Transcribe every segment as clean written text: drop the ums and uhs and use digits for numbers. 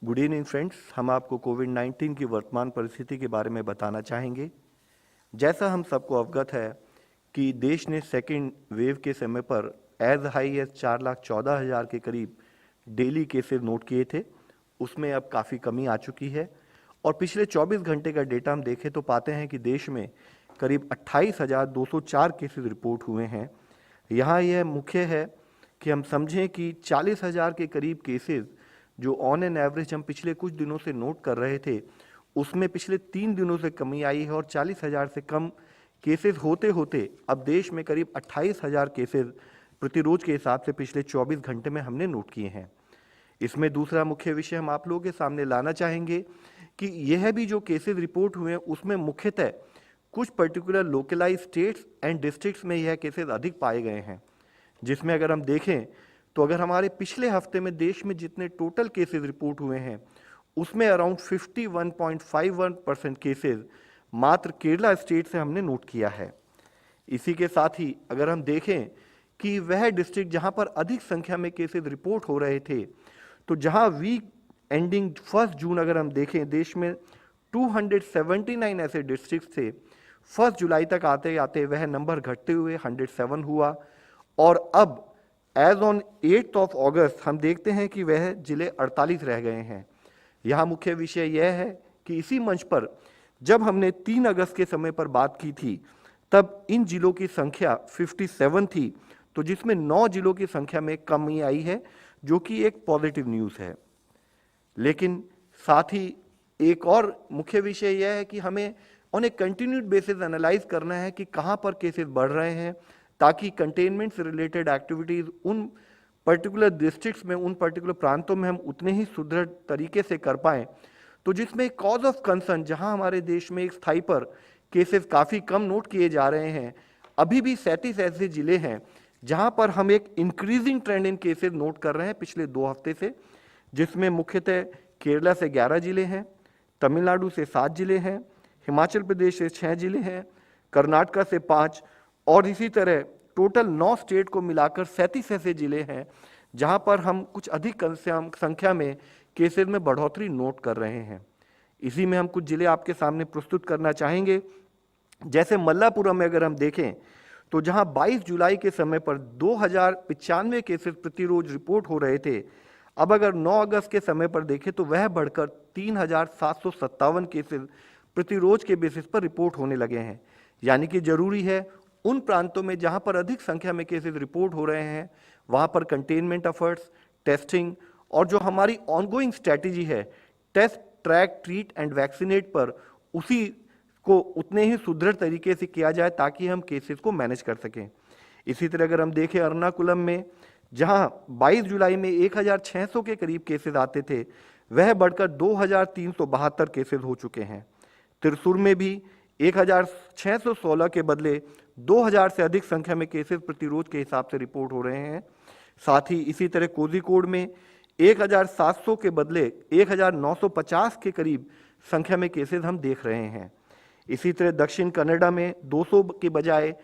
Good evening friends, हम आपको कोविड-19 की वर्तमान परिस्थिति के बारे में बताना चाहेंगे। जैसा हम सबको अवगत है कि देश ने सेकेंड वेव के समय पर एज हाई एज 4,14,000 के करीब डेली केसेस नोट किए थे। उसमें अब काफ़ी कमी आ चुकी है और पिछले 24 घंटे का डेटा हम देखें तो पाते हैं कि देश में करीब 28,204 केसेस रिपोर्ट हुए हैं। यहाँ यह मुख्य है कि हम समझें कि 40,000 के करीब केसेस जो ऑन एन एवरेज हम पिछले कुछ दिनों से नोट कर रहे थे, उसमें पिछले 3 दिनों से कमी आई है और 40,000 से कम केसेस होते होते अब देश में करीब 28,000 केसेस प्रतिरोज के हिसाब से पिछले 24 घंटे में हमने नोट किए हैं। इसमें दूसरा मुख्य विषय हम आप लोगों के सामने लाना चाहेंगे कि यह भी जो केसेस रिपोर्ट हुए हैं उसमें मुख्यतः कुछ particular localise states and districts में यह केसेस अधिक पाए गए हैं, जिसमें अगर हम देखें तो अगर हमारे पिछले हफ्ते में देश में जितने टोटल केसेस रिपोर्ट हुए हैं उसमें अराउंड 51.51% केसेस मात्र केरला स्टेट से हमने नोट किया है। इसी के साथ ही अगर हम देखें कि वह डिस्ट्रिक्ट जहां पर अधिक संख्या में केसेस रिपोर्ट हो रहे थे, तो जहां वीक एंडिंग 1 जून अगर हम देखें देश में 279 ऐसे डिस्ट्रिक्ट थे। 1 जुलाई तक आते आते वह नंबर घटते हुए 107 हुआ और अब एज ऑन 8 ऑफ अगस्त हम देखते हैं कि वह जिले 48 रह गए हैं। यहाँ मुख्य विषय यह है कि इसी मंच पर जब हमने 3 अगस्त के समय पर बात की थी तब इन जिलों की संख्या 57 थी, तो जिसमें 9 जिलों की संख्या में कमी आई है, जो कि एक पॉजिटिव न्यूज़ है। लेकिन साथ ही एक और मुख्य विषय यह है कि हमें on a continued basis analyse करना है कि कहाँ पर केसेस बढ़ रहे हैं, ताकि कंटेनमेंट से रिलेटेड एक्टिविटीज़ उन पर्टिकुलर डिस्ट्रिक्ट्स में, उन पर्टिकुलर प्रांतों में हम उतने ही सुदृढ़ तरीके से कर पाएँ। तो जिसमें कॉज ऑफ कंसर्न जहां हमारे देश में एक स्थाई पर केसेस काफ़ी कम नोट किए जा रहे हैं, अभी भी 37 ऐसे जिले हैं जहां पर हम एक इंक्रीजिंग ट्रेंड इन केसेस नोट कर रहे हैं पिछले 2 हफ्ते से, जिसमें मुख्यतः केरला से 11 जिले हैं, तमिलनाडु से 7 जिले हैं, हिमाचल प्रदेश से 6 जिले हैं, कर्नाटका से 5 और इसी तरह टोटल 9 स्टेट को मिलाकर 37 ऐसे जिले हैं जहां पर हम कुछ अधिक संख्या में केसेस में बढ़ोतरी नोट कर रहे हैं। इसी में हम कुछ जिले आपके सामने प्रस्तुत करना चाहेंगे। जैसे मल्लापुरम में अगर हम देखें तो जहां 22 जुलाई के समय पर 2095 केसेस प्रतिरोज रिपोर्ट हो रहे थे, अब अगर 9 अगस्त के समय पर देखें तो वह बढ़कर 3,757 केसेस प्रतिरोज के बेसिस पर रिपोर्ट होने लगे हैं। यानी कि जरूरी है उन प्रांतों में जहां पर अधिक संख्या में केसेस रिपोर्ट हो रहे हैं वहां पर कंटेनमेंट एफर्ट्स, टेस्टिंग और जो हमारी ऑनगोइंग स्ट्रैटेजी है test, track, treat and vaccinate पर, उसी को उतने ही सुदृढ़ तरीके से किया जाए ताकि हम केसेस को मैनेज कर सकें। इसी तरह अगर हम देखें एर्नाकुलम में जहां 22 जुलाई में 1,600 के करीब केसेस आते थे, वह बढ़कर 2,372 केसेस हो चुके हैं। त्रिशूर में भी 1,616 के बदले 2,000 से अधिक संख्या में केसेस प्रतिरोध के हिसाब से रिपोर्ट हो रहे हैं। साथ ही इसी तरह कोझिकोड में 1,700 के बदले 1,950 के करीब संख्या में केसेस हम देख रहे हैं। इसी तरह दक्षिण कन्नड़ा में 200 के बजाय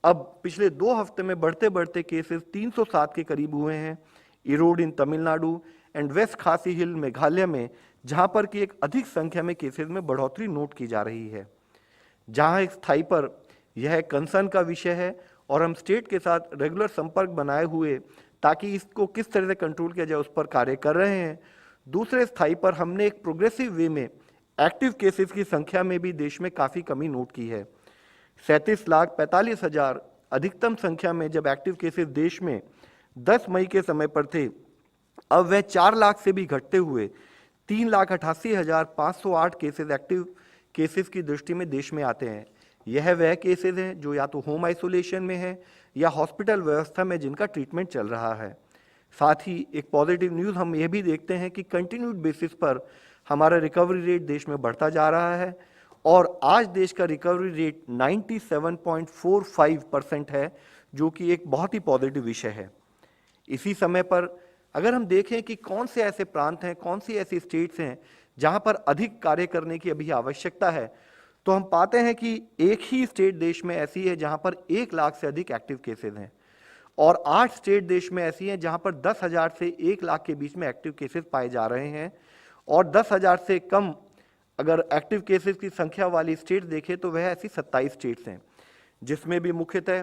अब पिछले 2 हफ्ते में बढ़ते बढ़ते केसेस 307 के करीब हुए हैं। इरोड इन तमिलनाडु एंड वेस्ट खासी हिल मेघालय में जहां पर कि एक अधिक संख्या में केसेस में बढ़ोतरी नोट की जा रही है। जहां एक स्थाई पर यह कंसर्न का विषय है और हम स्टेट के साथ रेगुलर संपर्क बनाए हुए ताकि इसको किस तरह से कंट्रोल किया जाए उस पर कार्य कर रहे हैं। दूसरे स्थाई पर हमने एक प्रोग्रेसिव वे में एक्टिव केसेस की संख्या में भी देश में काफ़ी कमी नोट की है। 37,45,000 अधिकतम संख्या में जब एक्टिव केसेस देश में 10 मई के समय पर थे, अब वह 4 लाख से भी घटते हुए 3,88,508 केसेस एक्टिव केसेस की दृष्टि में देश में आते हैं। यह वह केसेस हैं जो या तो होम आइसोलेशन में है या हॉस्पिटल व्यवस्था में जिनका ट्रीटमेंट चल रहा है। साथ ही एक पॉजिटिव न्यूज़ हम यह भी देखते हैं कि कंटिन्यूड बेसिस पर हमारा रिकवरी रेट देश में बढ़ता जा रहा है और आज देश का रिकवरी रेट 97.45% है, जो कि एक बहुत ही पॉजिटिव विषय है। इसी समय पर अगर हम देखें कि कौन से ऐसे प्रांत हैं, कौन सी ऐसी स्टेट्स हैं जहां पर अधिक कार्य करने की अभी आवश्यकता है, तो हम पाते हैं कि एक ही स्टेट देश में ऐसी है जहां पर 1 लाख से अधिक एक्टिव केसेस हैं और 8 स्टेट देश में ऐसी हैं जहां पर 10,000 से 1 लाख के बीच में एक्टिव केसेस पाए जा रहे हैं और 10,000 से कम अगर एक्टिव केसेस की संख्या वाली स्टेट देखें तो वह ऐसी 27 स्टेट्स हैं, जिसमें भी मुख्यतः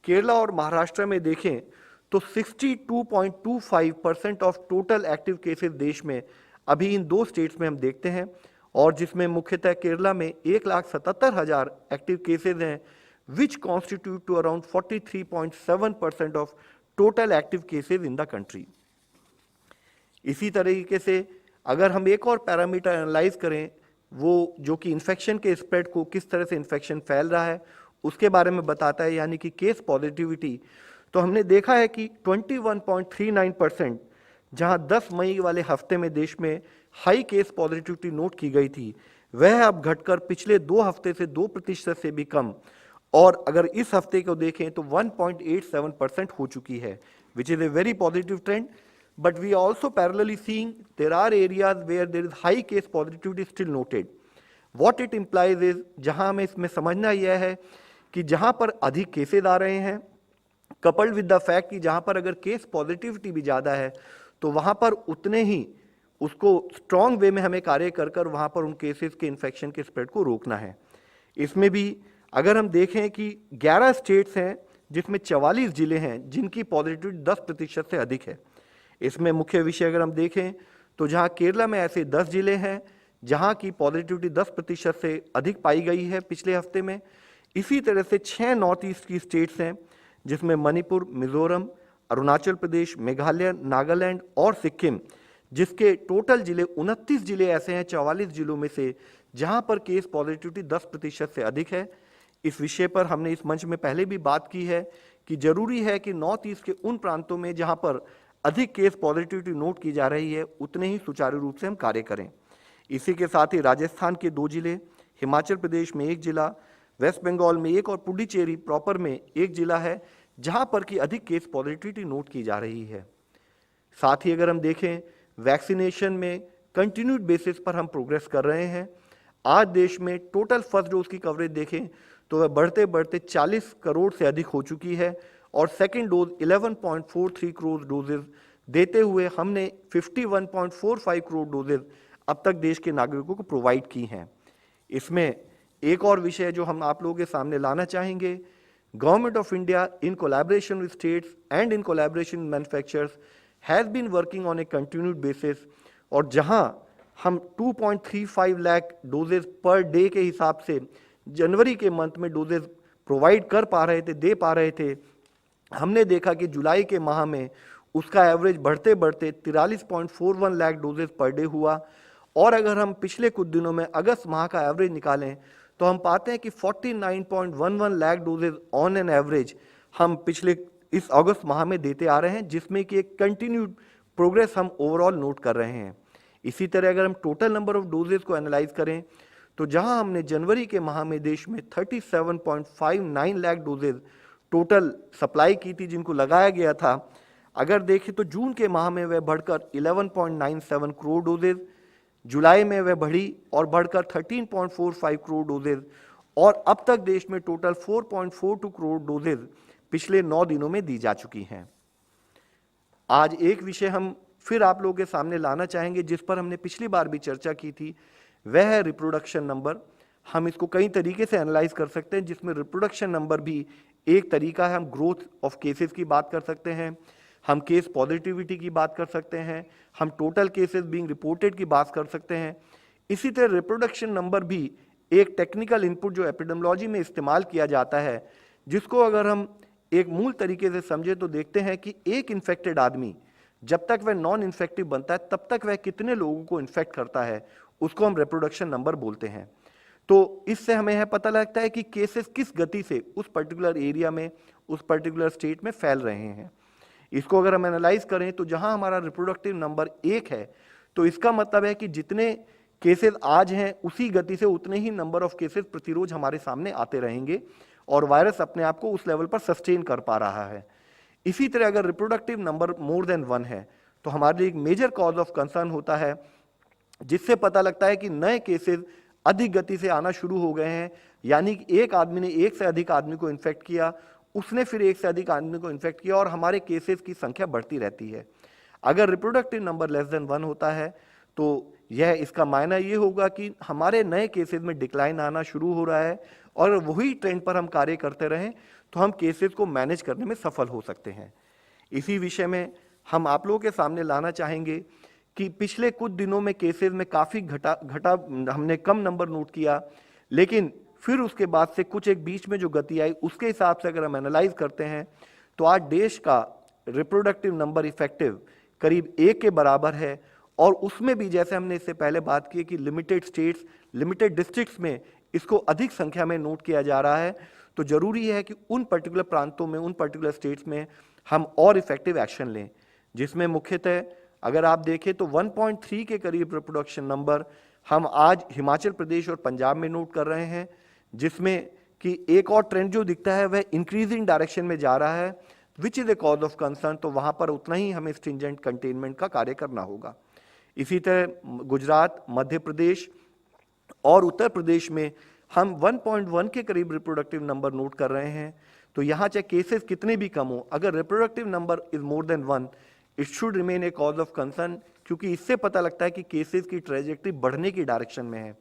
केरला और महाराष्ट्र में देखें तो 62.25% ऑफ टोटल एक्टिव केसेस देश में अभी इन दो स्टेट्स में हम देखते हैं, और जिसमें मुख्यतः केरला में 1,77,000 एक्टिव केसेस हैं, which constitute to around 43.7% of total active cases in the country. इसी तरीके से अगर हम एक और पैरामीटर एनालाइज करें, वो जो कि इन्फेक्शन के स्प्रेड को, किस तरह से इन्फेक्शन फैल रहा है उसके बारे में बताता है, यानी कि केस पॉजिटिविटी, तो हमने देखा है कि 21.39%, जहां 10 मई वाले हफ्ते में देश में हाई केस पॉजिटिविटी नोट की गई थी, वह अब घटकर पिछले 2 हफ्ते से 2% से भी कम, और अगर इस हफ्ते को देखें तो 1.87% हो चुकी है, which is a very positive trend. But we are also parallelly seeing there are areas where there is high case positivity still noted. What it implies is, जहां हमें इसमें समझना यह है कि जहां पर अधिक केसेस आ रहे हैं, coupled with the fact कि जहां पर अगर केस पॉजिटिविटी भी ज़्यादा है तो वहां पर उतने ही उसको स्ट्रॉन्ग वे में हमें कार्य कर कर वहां पर उन केसेस के इन्फेक्शन के स्प्रेड को रोकना है। इसमें भी अगर हम देखें कि 11 स्टेट्स हैं जिसमें 44 जिले हैं जिनकी पॉजिटिविटी 10% से अधिक है। इसमें मुख्य विषय अगर हम देखें तो जहां केरला में ऐसे 10 जिले हैं जहां की पॉजिटिविटी 10% से अधिक पाई गई है पिछले हफ्ते में। इसी तरह से 6 नॉर्थ ईस्ट की स्टेट्स हैं जिसमें मणिपुर, मिजोरम, अरुणाचल प्रदेश, मेघालय, नागालैंड और सिक्किम, जिसके टोटल जिले 29 जिले ऐसे हैं 44 जिलों में से जहां पर केस पॉजिटिविटी 10% से अधिक है। इस विषय पर हमने इस मंच में पहले भी बात की है कि जरूरी है कि नॉर्थ ईस्ट के उन प्रांतों में जहां पर अधिक केस पॉजिटिविटी नोट की जा रही है उतने ही सुचारू रूप से हम कार्य करें। इसी के साथ ही राजस्थान के 2 जिले, हिमाचल प्रदेश में 1 जिला, वेस्ट बंगाल में 1 और पुडुचेरी प्रॉपर में 1 जिला है जहां पर की अधिक केस पॉजिटिविटी नोट की जा रही है। साथ ही अगर हम देखें वैक्सीनेशन में कंटिन्यूड बेसिस पर हम प्रोग्रेस कर रहे हैं। आज देश में टोटल फर्स्ट डोज की कवरेज देखें तो वह बढ़ते बढ़ते 40 करोड़ से अधिक हो चुकी है, और सेकेंड डोज 11.43 करोड़ डोजेज देते हुए हमने 51.45 करोड़ डोजेज अब तक देश के नागरिकों को प्रोवाइड की हैं। इसमें एक और विषय जो हम आप लोगों के सामने लाना चाहेंगे, government of India in collaboration with states and in collaboration with manufacturers has been working on a continued basis, और जहां हम 2.35 लाख डोजेज पर डे के हिसाब से जनवरी के मंथ में डोजेज प्रोवाइड कर पा रहे थे, दे पा रहे थे, हमने देखा कि जुलाई के माह में उसका एवरेज बढ़ते बढ़ते 43.41 लाख डोजेज पर डे हुआ, और अगर हम पिछले कुछ दिनों में अगस्त माह का एवरेज निकालें तो हम पाते हैं कि 49.11 lakh doses on an average हम पिछले इस अगस्त माह में देते आ रहे हैं, जिसमें कि एक कंटिन्यूड प्रोग्रेस हम ओवरऑल नोट कर रहे हैं। इसी तरह अगर हम टोटल नंबर ऑफ डोजेज को एनालाइज करें तो जहां हमने जनवरी के माह में देश में 37.59 लाख डोजेज टोटल सप्लाई की थी जिनको लगाया गया था, अगर देखें तो जून के माह में वह बढ़कर 11.97 करोड़ डोजेज, जुलाई में वह बढ़ी और बढ़कर 13.45 करोड़ डोजेज, और अब तक देश में टोटल 4.42 करोड़ डोजेज पिछले 9 दिनों में दी जा चुकी हैं। आज एक विषय हम फिर आप लोगों के सामने लाना चाहेंगे जिस पर हमने पिछली बार भी चर्चा की थी, वह है रिप्रोडक्शन नंबर। हम इसको कई तरीके से एनालाइज कर सकते हैं, जिसमें रिप्रोडक्शन नंबर भी एक तरीका है। हम ग्रोथ ऑफ केसेस की बात कर सकते हैं, हम केस पॉजिटिविटी की बात कर सकते हैं, हम टोटल केसेस बीइंग रिपोर्टेड की बात कर सकते हैं। इसी तरह रिप्रोडक्शन नंबर भी एक टेक्निकल इनपुट जो एपिडेमियोलॉजी में इस्तेमाल किया जाता है, जिसको अगर हम एक मूल तरीके से समझे तो देखते हैं कि एक इन्फेक्टेड आदमी जब तक वह नॉन इन्फेक्टिव बनता है तब तक वह कितने लोगों को इन्फेक्ट करता है, उसको हम रिप्रोडक्शन नंबर बोलते हैं। तो इससे हमें यह पता लगता है कि केसेस किस गति से उस पर्टिकुलर एरिया में, उस पर्टिकुलर स्टेट में फैल रहे हैं। इसको अगर हम एनालाइज करें तो जहां हमारा रिप्रोडक्टिव नंबर 1 है तो इसका मतलब है कि जितने केसेस आज हैं उसी गति से उतने ही नंबर ऑफ केसेस प्रतिरोज हमारे सामने आते रहेंगे और वायरस अपने आप को उस लेवल पर सस्टेन कर पा रहा है। इसी तरह अगर रिप्रोडक्टिव नंबर मोर देन 1 है तो हमारे लिए एक मेजर कॉज ऑफ कंसर्न होता है, जिससे पता लगता है कि नए केसेस अधिक गति से आना शुरू हो गए हैं, यानी कि एक आदमी ने एक से अधिक आदमी को इन्फेक्ट किया, उसने फिर एक से अधिक आदमी को इन्फेक्ट किया और हमारे केसेस की संख्या बढ़ती रहती है। अगर रिप्रोडक्टिव नंबर लेस देन 1 होता है तो इसका मायना ये होगा कि हमारे नए केसेस में डिक्लाइन आना शुरू हो रहा है, और वही ट्रेंड पर हम कार्य करते रहें तो हम केसेस को मैनेज करने में सफल हो सकते हैं। इसी विषय में हम आप लोगों के सामने लाना चाहेंगे कि पिछले कुछ दिनों में केसेस में काफ़ी घटा हमने कम नंबर नोट किया, लेकिन फिर उसके बाद से कुछ एक बीच में जो गति आई, उसके हिसाब से अगर हम एनालाइज करते हैं तो आज देश का रिप्रोडक्टिव नंबर इफेक्टिव करीब 1 के बराबर है। और उसमें भी जैसे हमने इससे पहले बात की कि लिमिटेड स्टेट्स, लिमिटेड डिस्ट्रिक्ट्स में इसको अधिक संख्या में नोट किया जा रहा है, तो जरूरी है कि उन पर्टिकुलर प्रांतों में, उन पर्टिकुलर स्टेट्स में हम और इफेक्टिव एक्शन लें, जिसमें मुख्यतः अगर आप देखें तो 1.3 के करीब रिप्रोडक्शन नंबर हम आज हिमाचल प्रदेश और पंजाब में नोट कर रहे हैं, जिसमें कि एक और ट्रेंड जो दिखता है वह इंक्रीजिंग डायरेक्शन में जा रहा है, which is a cause of concern. तो वहां पर उतना ही हमें स्ट्रिंजेंट कंटेनमेंट का कार्य करना होगा। इसी तरह गुजरात, मध्य प्रदेश और उत्तर प्रदेश में हम 1.1 के करीब रिप्रोडक्टिव नंबर नोट कर रहे हैं। तो यहाँ चाहे केसेस कितने भी कम हो, अगर reproductive number is more than 1, it should remain A cause of concern, क्योंकि इससे पता लगता है कि केसेस की ट्रेजेक्टरी बढ़ने की डायरेक्शन में है।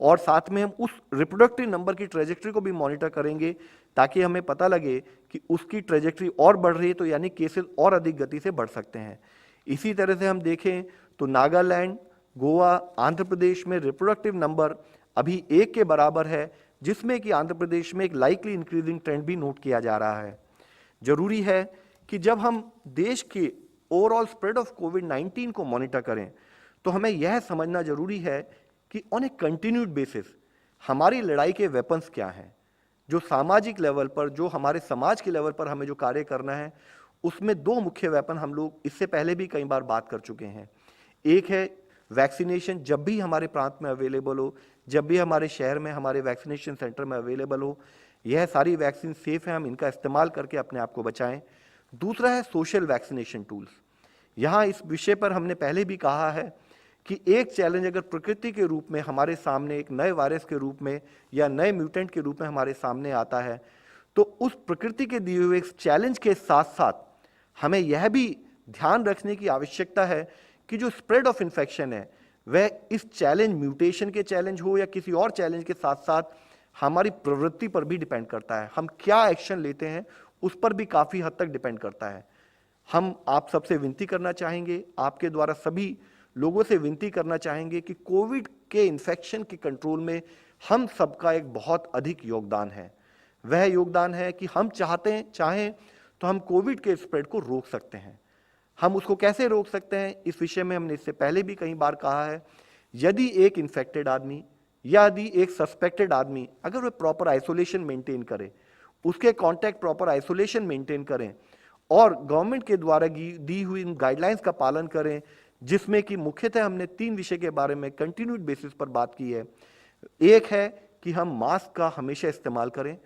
और साथ में हम उस रिप्रोडक्टिव नंबर की ट्रेजेक्टरी को भी मॉनिटर करेंगे ताकि हमें पता लगे कि उसकी ट्रेजेक्टरी और बढ़ रही है, तो यानी केसेस और अधिक गति से बढ़ सकते हैं। इसी तरह से हम देखें तो नागालैंड, गोवा, आंध्र प्रदेश में रिप्रोडक्टिव नंबर अभी 1 के बराबर है, जिसमें कि आंध्र प्रदेश में एक लाइकली इंक्रीजिंग ट्रेंड भी नोट किया जा रहा है। जरूरी है कि जब हम देश के ओवरऑल स्प्रेड ऑफ कोविड-19 को मॉनिटर करें तो हमें यह समझना जरूरी है कि ऑन ए कंटिन्यूड बेसिस हमारी लड़ाई के वेपन्स क्या हैं। जो सामाजिक लेवल पर, जो हमारे समाज के लेवल पर हमें जो कार्य करना है, उसमें 2 मुख्य वेपन हम लोग इससे पहले भी कई बार बात कर चुके हैं। एक है वैक्सीनेशन, जब भी हमारे प्रांत में अवेलेबल हो, जब भी हमारे शहर में, हमारे वैक्सीनेशन सेंटर में अवेलेबल हो, यह सारी वैक्सीन सेफ है, हम इनका इस्तेमाल करके अपने आप को बचाएं। दूसरा है सोशल वैक्सीनेशन टूल्स। यहाँ इस विषय पर हमने पहले भी कहा है कि एक चैलेंज अगर प्रकृति के रूप में हमारे सामने, एक नए वायरस के रूप में या नए म्यूटेंट के रूप में हमारे सामने आता है, तो उस प्रकृति के दिए हुए चैलेंज के साथ साथ हमें यह भी ध्यान रखने की आवश्यकता है कि जो स्प्रेड ऑफ इन्फेक्शन है वह इस चैलेंज, म्यूटेशन के चैलेंज हो या किसी और चैलेंज के साथ साथ हमारी प्रवृत्ति पर भी डिपेंड करता है। हम क्या एक्शन लेते हैं उस पर भी काफ़ी हद तक डिपेंड करता है। हम आप सबसे विनती करना चाहेंगे, आपके द्वारा सभी लोगों से विनती करना चाहेंगे कि कोविड के इन्फेक्शन के कंट्रोल में हम सबका एक बहुत अधिक योगदान है। वह योगदान है कि हम चाहें तो हम कोविड के स्प्रेड को रोक सकते हैं। हम उसको कैसे रोक सकते हैं, इस विषय में हमने इससे पहले भी कई बार कहा है। यदि एक इन्फेक्टेड आदमी या यदि एक सस्पेक्टेड आदमी अगर वह प्रॉपर आइसोलेशन मेंटेन करे, उसके कॉन्टैक्ट प्रॉपर आइसोलेशन मेंटेन करें और गवर्नमेंट के द्वारा दी हुई गाइडलाइंस का पालन करें, जिसमें कि मुख्यतः हमने 3 विषय के बारे में कंटिन्यूड बेसिस पर बात की है। एक है कि हम मास्क का हमेशा इस्तेमाल करें,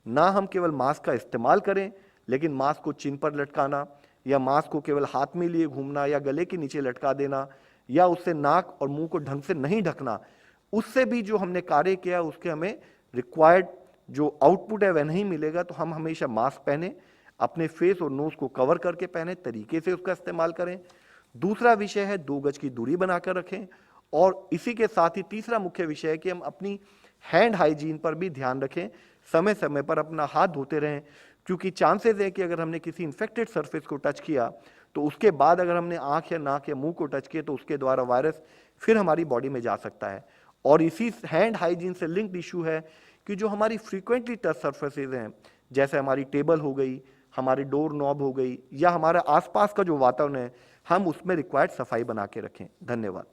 ना हम केवल मास्क का इस्तेमाल करें लेकिन मास्क को चिन पर लटकाना या मास्क को केवल हाथ में लिए घूमना या गले के नीचे लटका देना या उससे नाक और मुंह को ढंग से नहीं ढकना, उससे भी जो हमने कार्य किया उसके हमें रिक्वायर्ड जो आउटपुट है वह नहीं मिलेगा। तो हम हमेशा मास्क पहने, अपने फेस और नोज को कवर करके पहने, तरीके से उसका इस्तेमाल करें। दूसरा विषय है 2 गज की दूरी बनाकर रखें, और इसी के साथ ही तीसरा मुख्य विषय है कि हम अपनी हैंड हाइजीन पर भी ध्यान रखें, समय समय पर अपना हाथ धोते रहें, क्योंकि चांसेस है कि अगर हमने किसी इन्फेक्टेड सरफेस को टच किया तो उसके बाद अगर हमने आंख या नाक या मुंह को टच किया तो उसके द्वारा वायरस फिर हमारी बॉडी में जा सकता है। और इसी हैंड हाइजीन से लिंक्ड इशू है कि जो हमारी फ्रीक्वेंटली टच सरफेसेज हैं, जैसे हमारी टेबल हो गई, हमारी डोर नॉब हो गई या हमारे आसपास का जो वातावरण है, हम उसमें रिक्वायर्ड सफाई बना के रखें। धन्यवाद।